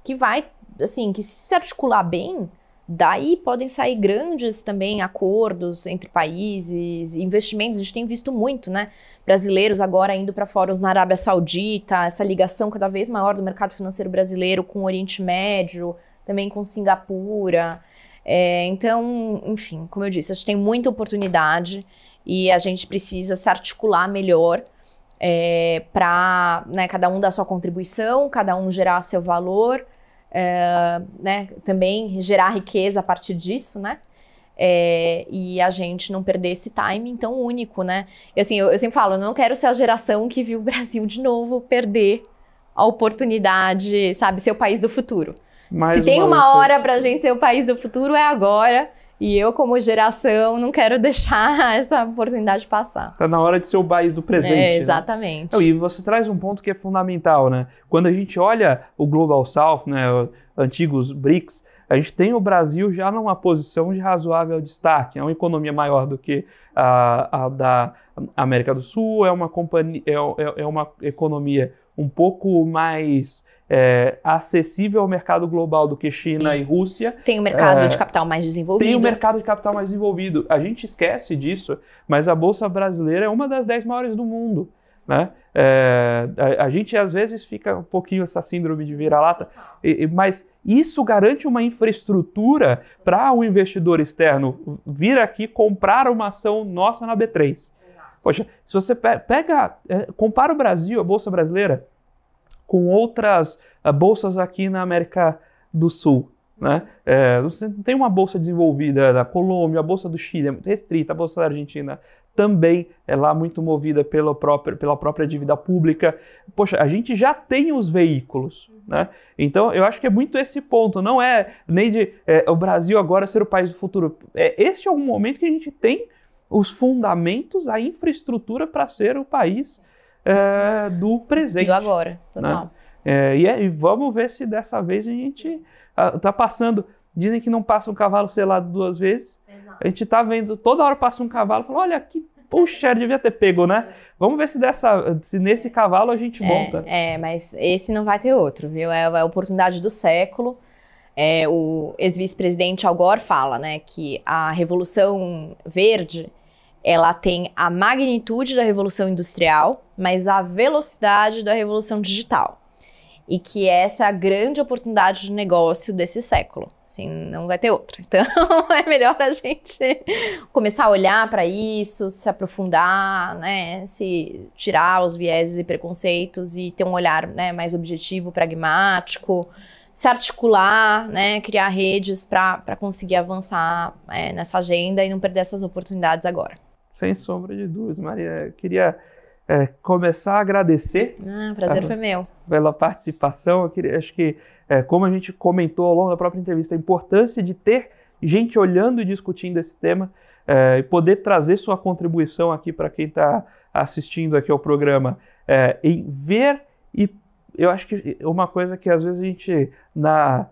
que vai, assim, que se articular bem, daí podem sair grandes também acordos entre países, investimentos. A gente tem visto muito, né? Brasileiros agora indo para fóruns na Arábia Saudita, essa ligação cada vez maior do mercado financeiro brasileiro com o Oriente Médio, também com Singapura. Então, enfim, como eu disse, a gente tem muita oportunidade e a gente precisa se articular melhor para, né, cada um dar sua contribuição, cada um gerar seu valor, né, também gerar riqueza a partir disso, né? E a gente não perder esse timing tão único, né? E assim, eu sempre falo, eu não quero ser a geração que viu o Brasil de novo perder a oportunidade, sabe, ser o país do futuro. Se tem uma hora pra gente ser o país do futuro, é agora. E eu, como geração, não quero deixar essa oportunidade passar. Tá na hora de ser o país do presente. Exatamente. Né? E você traz um ponto que é fundamental, né? Quando a gente olha o Global South, né, os antigos BRICS, a gente tem o Brasil já numa posição de razoável destaque. É uma economia maior do que a da América do Sul, é uma economia um pouco mais acessível ao mercado global do que China e Rússia. Tem o mercado de capital mais desenvolvido. Tem o mercado de capital mais desenvolvido. A gente esquece disso, mas a Bolsa Brasileira é uma das 10 maiores do mundo. Né? A gente às vezes fica um pouquinho essa síndrome de vira-lata, mas isso garante uma infraestrutura para o investidor externo vir aqui comprar uma ação nossa na B3. Poxa, se você compara o Brasil, a Bolsa Brasileira, com outras bolsas aqui na América do Sul, né? Você tem uma bolsa desenvolvida na Colômbia, a bolsa do Chile é muito restrita, a bolsa da Argentina também é lá muito movida pela própria dívida pública. Poxa, a gente já tem os veículos, né? Então eu acho que é muito esse ponto, não é nem de o Brasil agora ser o país do futuro. Este é um momento que a gente tem os fundamentos, a infraestrutura para ser o país do presente. Do agora, total. Né? E vamos ver se dessa vez a gente tá passando. Dizem que não passa um cavalo selado 2 vezes. Exato. A gente tá vendo, toda hora passa um cavalo e fala, olha que, puxa, devia ter pego, né? Vamos ver se nesse cavalo a gente monta. Mas esse não vai ter outro, viu? É a oportunidade do século. O ex-vice-presidente Al Gore fala, né, que a Revolução Verde, ela tem a magnitude da Revolução Industrial, mas a velocidade da Revolução Digital. E que essa é a grande oportunidade de negócio desse século. Assim, não vai ter outra. Então, é melhor a gente começar a olhar para isso, se aprofundar, né, se tirar os vieses e preconceitos e ter um olhar, né, mais objetivo, pragmático, se articular, né, criar redes para conseguir avançar nessa agenda e não perder essas oportunidades agora. Sem sombra de dúvidas, Maria. Queria começar a agradecer. Prazer foi meu. Pela participação. Acho que, como a gente comentou ao longo da própria entrevista, a importância de ter gente olhando e discutindo esse tema e poder trazer sua contribuição aqui para quem está assistindo aqui ao programa, em ver. E eu acho que uma coisa que às vezes a gente, na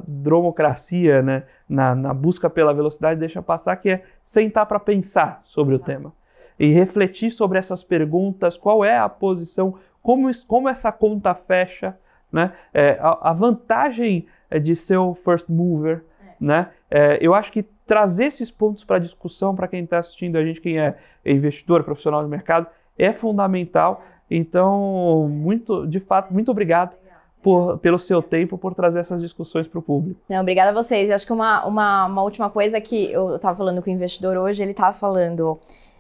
dromocracia, né, na busca pela velocidade, deixa passar, que é sentar para pensar sobre o tema e refletir sobre essas perguntas, qual é a posição, como essa conta fecha, né? A vantagem de ser o first mover, né? Eu acho que trazer esses pontos para discussão para quem está assistindo a gente, quem é investidor, profissional do mercado, é fundamental. Então, de fato, muito obrigado pelo seu tempo, por trazer essas discussões para o público. Não, obrigada a vocês. Eu acho que uma última coisa que eu estava falando com o investidor hoje, ele estava falando,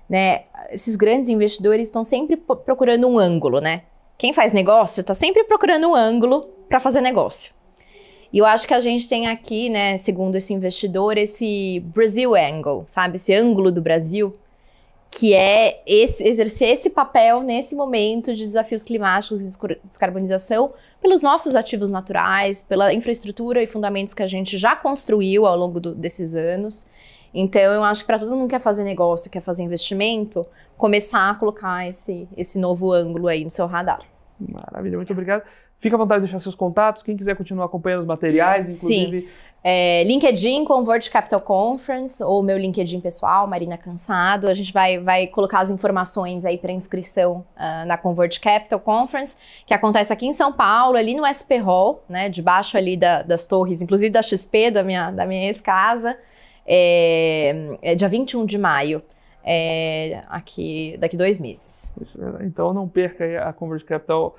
né, esses grandes investidores estão sempre procurando um ângulo, né? Quem faz negócio está sempre procurando um ângulo para fazer negócio. E eu acho que a gente tem aqui, né, segundo esse investidor, esse Brazil angle, sabe? Esse ângulo do Brasil, que é exercer esse papel nesse momento de desafios climáticos e descarbonização pelos nossos ativos naturais, pela infraestrutura e fundamentos que a gente já construiu ao longo desses anos. Então, eu acho que para todo mundo que quer fazer negócio, quer fazer investimento, começar a colocar esse novo ângulo aí no seu radar. Maravilha, muito obrigado. Fica à vontade de deixar seus contatos, quem quiser continuar acompanhando os materiais, inclusive... Sim. LinkedIn, Convert Capital Conference, ou meu LinkedIn pessoal, Marina Cansado. A gente vai colocar as informações aí para inscrição na Convert Capital Conference, que acontece aqui em São Paulo, ali no SP Hall, né, debaixo ali das torres, inclusive da XP, da minha ex-casa, dia 21 de maio, daqui 2 meses. Então não perca a Convert Capital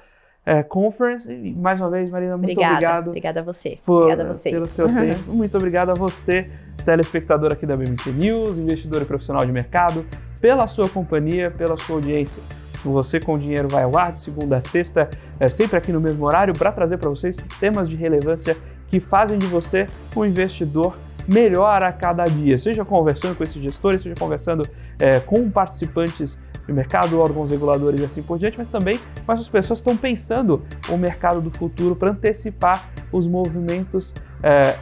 Conference. E, mais uma vez, Marina, muito obrigado. Obrigada a você. Obrigada a vocês. Pelo seu tempo. Muito obrigado a você, telespectador aqui da BMC News, investidor e profissional de mercado, pela sua companhia, pela sua audiência. Você com Dinheiro vai ao ar de segunda a sexta, sempre aqui no mesmo horário, para trazer para vocês temas de relevância que fazem de você um investidor melhor a cada dia. Seja conversando com esses gestores, seja conversando com participantes de mercado, órgãos reguladores e assim por diante, mas também com essas pessoas que estão pensando o mercado do futuro para antecipar os movimentos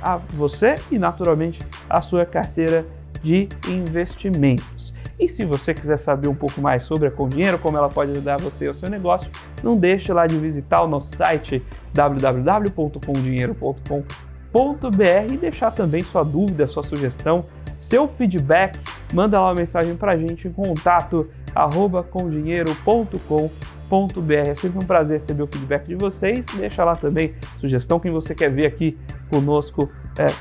a você e, naturalmente, a sua carteira de investimentos. E se você quiser saber um pouco mais sobre a Com Dinheiro, como ela pode ajudar você e o seu negócio, não deixe lá de visitar o nosso site www.comdinheiro.com.br e deixar também sua dúvida, sua sugestão, seu feedback. Manda lá uma mensagem para a gente em contato@comdinheiro.com.br. É sempre um prazer receber o feedback de vocês. Deixa lá também sugestão, quem você quer ver aqui conosco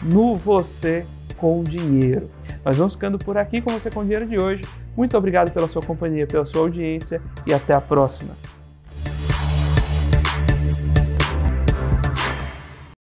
no Você com Dinheiro. Nós vamos ficando por aqui com Você com Dinheiro de hoje. Muito obrigado pela sua companhia, pela sua audiência e até a próxima.